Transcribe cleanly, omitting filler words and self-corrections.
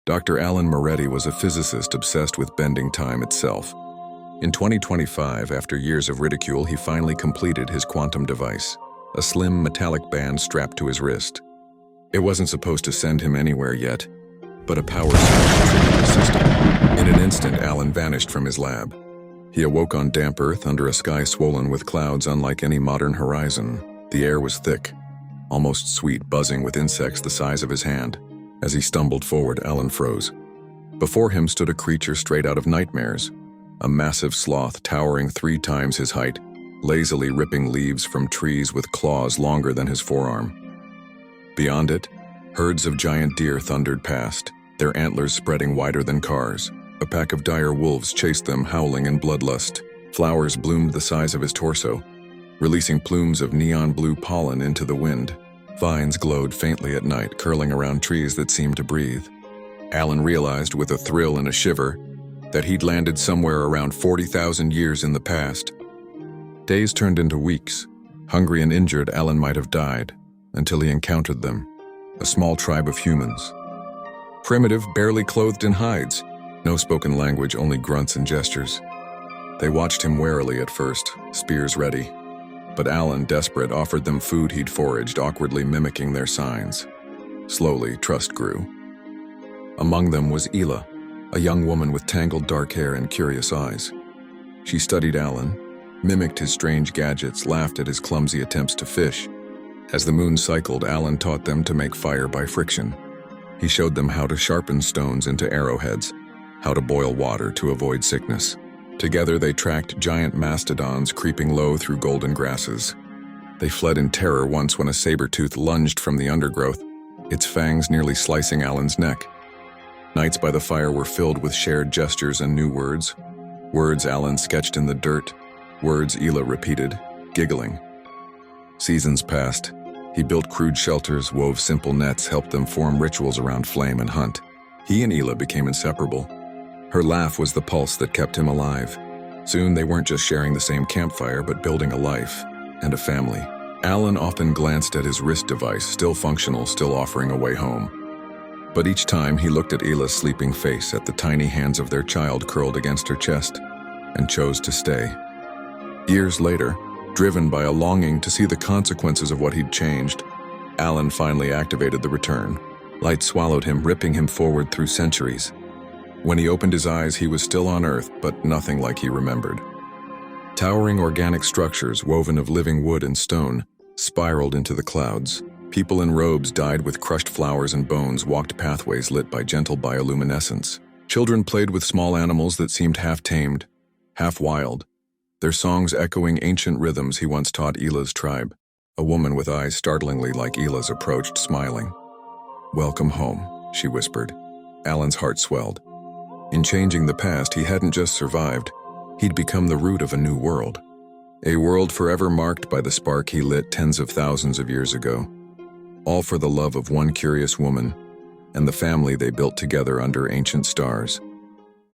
Dr. Alan Moretti was a physicist obsessed with bending time itself. In 2025, after years of ridicule, he finally completed his quantum device, a slim metallic band strapped to his wrist. It wasn't supposed to send him anywhere yet, but a power surge triggered the system. In an instant, Alan vanished from his lab. He awoke on damp earth under a sky swollen with clouds unlike any modern horizon. The air was thick, almost sweet, buzzing with insects the size of his hand. As he stumbled forward, Alan froze. Before him stood a creature straight out of nightmares, a massive sloth towering 3 times his height, lazily ripping leaves from trees with claws longer than his forearm. Beyond it, herds of giant deer thundered past, their antlers spreading wider than cars. A pack of dire wolves chased them, howling in bloodlust. Flowers bloomed the size of his torso, releasing plumes of neon blue pollen into the wind. Vines glowed faintly at night, curling around trees that seemed to breathe. Alan realized with a thrill and a shiver that he'd landed somewhere around 40,000 years in the past. Days turned into weeks. Hungry and injured, Alan might have died until he encountered them, a small tribe of humans. Primitive, barely clothed in hides. No spoken language, only grunts and gestures. They watched him warily at first, spears ready. But Alan, desperate, offered them food he'd foraged, awkwardly mimicking their signs. Slowly, trust grew. Among them was Ela, a young woman with tangled dark hair and curious eyes. She studied Alan, mimicked his strange gadgets, laughed at his clumsy attempts to fish. As the moon cycled, Alan taught them to make fire by friction. He showed them how to sharpen stones into arrowheads, how to boil water to avoid sickness. Together they tracked giant mastodons creeping low through golden grasses. They fled in terror once when a saber-tooth lunged from the undergrowth, its fangs nearly slicing Alan's neck. Nights by the fire were filled with shared gestures and new words. Words Alan sketched in the dirt, words Ela repeated, giggling. Seasons passed. He built crude shelters, wove simple nets, helped them form rituals around flame and hunt. He and Ela became inseparable. Her laugh was the pulse that kept him alive. Soon they weren't just sharing the same campfire, but building a life and a family. Alan often glanced at his wrist device, still functional, still offering a way home. But each time he looked at Ela's sleeping face, at the tiny hands of their child curled against her chest, and chose to stay. Years later, driven by a longing to see the consequences of what he'd changed, Alan finally activated the return. Light swallowed him, ripping him forward through centuries. When he opened his eyes, he was still on Earth, but nothing like he remembered. Towering organic structures, woven of living wood and stone, spiraled into the clouds. People in robes dyed with crushed flowers and bones walked pathways lit by gentle bioluminescence. Children played with small animals that seemed half-tamed, half-wild, their songs echoing ancient rhythms he once taught Ela's tribe. A woman with eyes startlingly like Ela's approached, smiling. "Welcome home," she whispered. Alan's heart swelled. In changing the past, he hadn't just survived, he'd become the root of a new world. A world forever marked by the spark he lit tens of thousands of years ago. All for the love of one curious woman and the family they built together under ancient stars.